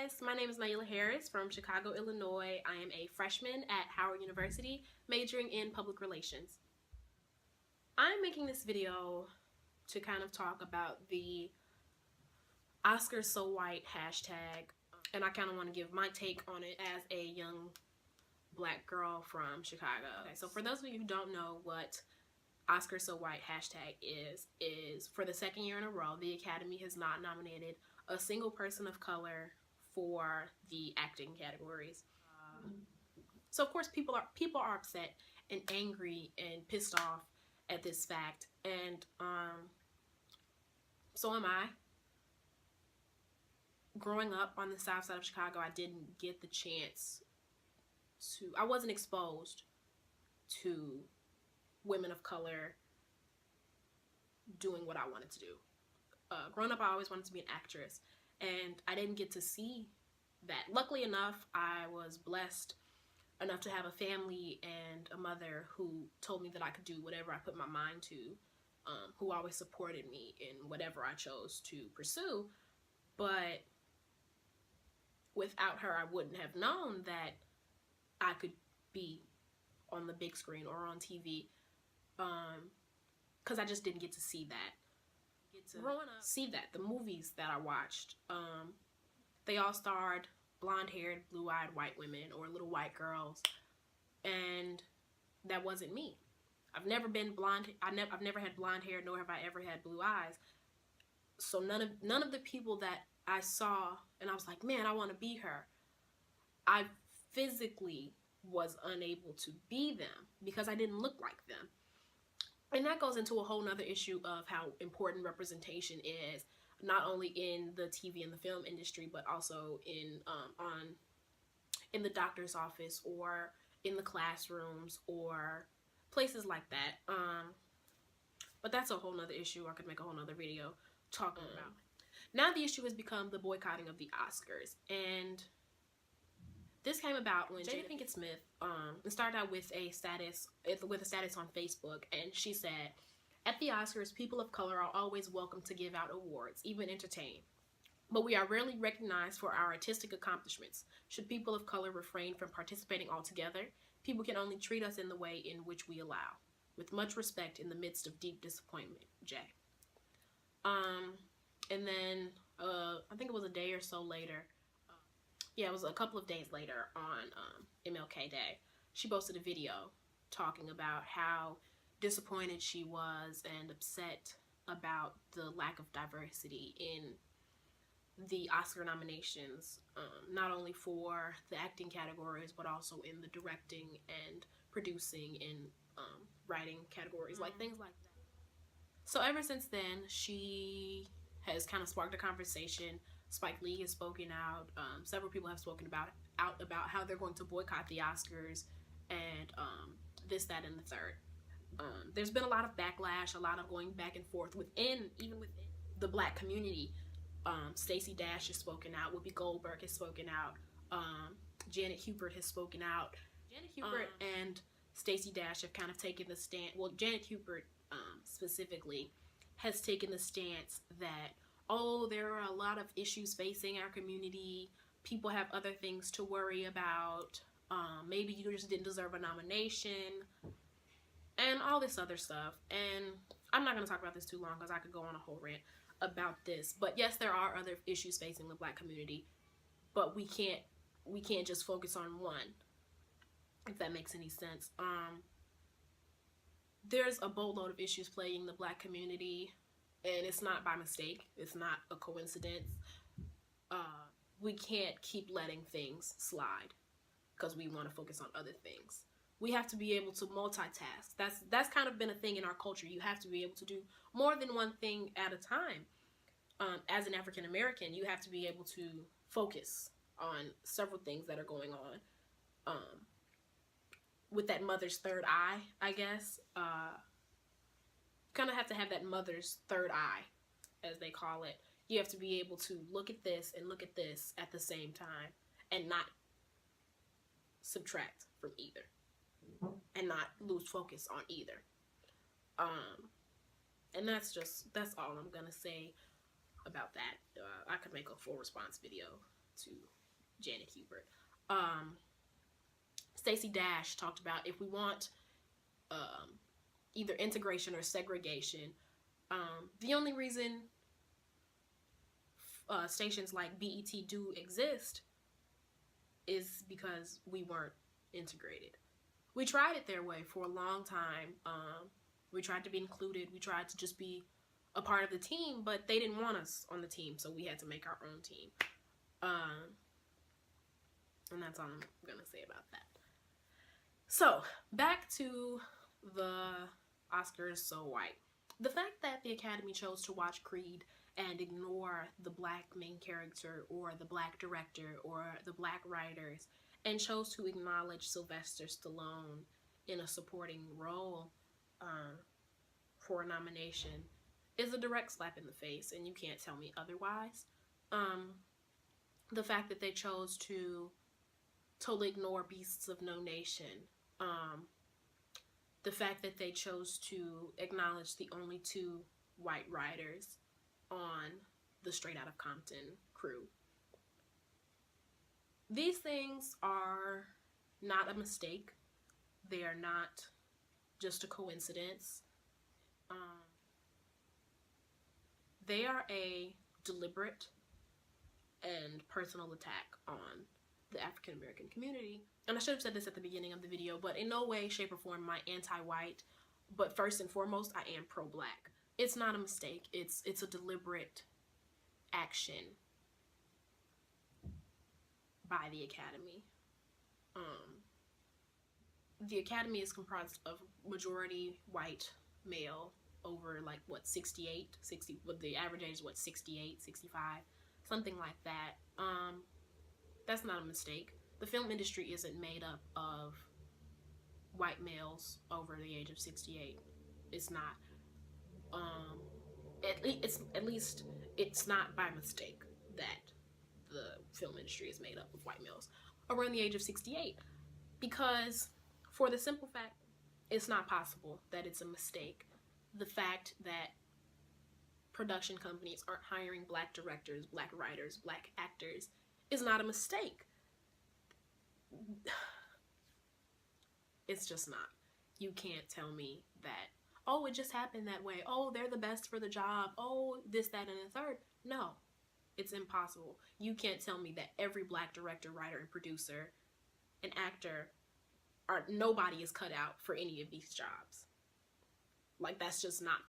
guys, my name is Naila Harris from Chicago, Illinois. I am a freshman at Howard University, majoring in public relations. I'm making this video to kind of talk about the Oscars So White hashtag, and I kind of want to give my take on it as a young black girl from Chicago. Okay, so for those of you who don't know what Oscars So White hashtag is for the second year in a row, the Academy has not nominated a single person of color for the acting categories. So of course people are upset and angry and pissed off at this fact, and so am I. Growing up on the south side of Chicago, I didn't get the chance to, I wasn't exposed to women of color doing what I wanted to do. Growing up, I always wanted to be an actress, and I didn't get to see that. Luckily enough, I was blessed enough to have a family and a mother who told me that I could do whatever I put my mind to, who always supported me in whatever I chose to pursue. But without her, I wouldn't have known that I could be on the big screen or on TV, because I just didn't get to see that. Growing up, see that the movies that I watched, they all starred blonde-haired, blue-eyed white women or little white girls, and that wasn't me. I've never been blonde. I've never had blonde hair, nor have I ever had blue eyes. So none of the people that I saw and I was like, man, I want to be her, I physically was unable to be them because I didn't look like them. And that goes into a whole nother issue of how important representation is, not only in the TV and the film industry, but also in the doctor's office or in the classrooms or places like that. But that's a whole nother issue. I could make a whole nother video talking about. Now the issue has become the boycotting of the Oscars, and this came about when Jada Pinkett Smith started out with a status on Facebook, and she said, "At the Oscars, people of color are always welcome to give out awards, even entertain. But we are rarely recognized for our artistic accomplishments. Should people of color refrain from participating altogether, people can only treat us in the way in which we allow. With much respect in the midst of deep disappointment, Jay." And then I think it was a day or so later. Yeah, it was a couple of days later on MLK Day. She posted a video talking about how disappointed she was and upset about the lack of diversity in the Oscar nominations, not only for the acting categories, but also in the directing and producing and writing categories, like things like that. So ever since then, she has kind of sparked a conversation. Spike Lee has spoken out. Several people have spoken about how they're going to boycott the Oscars and this, that, and the third. There's been a lot of backlash, a lot of going back and forth even within the black community. Stacey Dash has spoken out. Whoopi Goldberg has spoken out. Janet Hubert has spoken out. Janet Hubert and Stacey Dash have kind of taken the stand. Well, Janet Hubert specifically has taken the stance that, oh, there are a lot of issues facing our community. People have other things to worry about. Maybe you just didn't deserve a nomination. And all this other stuff. And I'm not going to talk about this too long because I could go on a whole rant about this. But yes, there are other issues facing the black community. But we can't just focus on one, if that makes any sense. There's a boatload of issues plaguing the black community, and it's not by mistake. It's not a coincidence. We can't keep letting things slide because we want to focus on other things. We have to be able to multitask. That's kind of been a thing in our culture. You have to be able to do more than one thing at a time. As an African American, you have to be able to focus on several things that are going on. With that mother's third eye, I guess. Kind of have to have that mother's third eye, as they call it. You have to be able to look at this and look at this at the same time and not subtract from either and not lose focus on either. And that's all I'm gonna say about that. I could make a full response video to Janet Hubert. Stacey Dash talked about if we want either integration or segregation, the only reason stations like BET do exist is because we weren't integrated. We tried it their way for a long time. We tried to be included. We tried to just be a part of the team, but they didn't want us on the team, so we had to make our own team. And that's all I'm gonna say about that. So, back to the Oscars So White. The fact that the Academy chose to watch Creed and ignore the black main character or the black director or the black writers and chose to acknowledge Sylvester Stallone in a supporting role for a nomination is a direct slap in the face, and you can't tell me otherwise. The fact that they chose to totally ignore Beasts of No Nation, the fact that they chose to acknowledge the only 2 white writers on the Straight Outta Compton crew. These things are not a mistake. They are not just a coincidence. They are a deliberate and personal attack on the African American community. And I should have said this at the beginning of the video, but in no way, shape, or form am I anti-white. But first and foremost, I am pro-black. It's not a mistake. It's a deliberate action by the Academy. The Academy is comprised of majority white male over like what 60, but the average age is what 68, 65, something like that. That's not a mistake. The film industry isn't made up of white males over the age of 68. It's not. At least it's not by mistake that the film industry is made up of white males around the age of 68, because for the simple fact, it's not possible that it's a mistake. The fact that production companies aren't hiring black directors, black writers, black actors is not a mistake. It's just not. You can't tell me that, oh, it just happened that way. Oh, they're the best for the job. Oh, this, that, and the third. No, it's impossible. You can't tell me that every black director, writer, and producer and actor, nobody is cut out for any of these jobs. Like, that's just not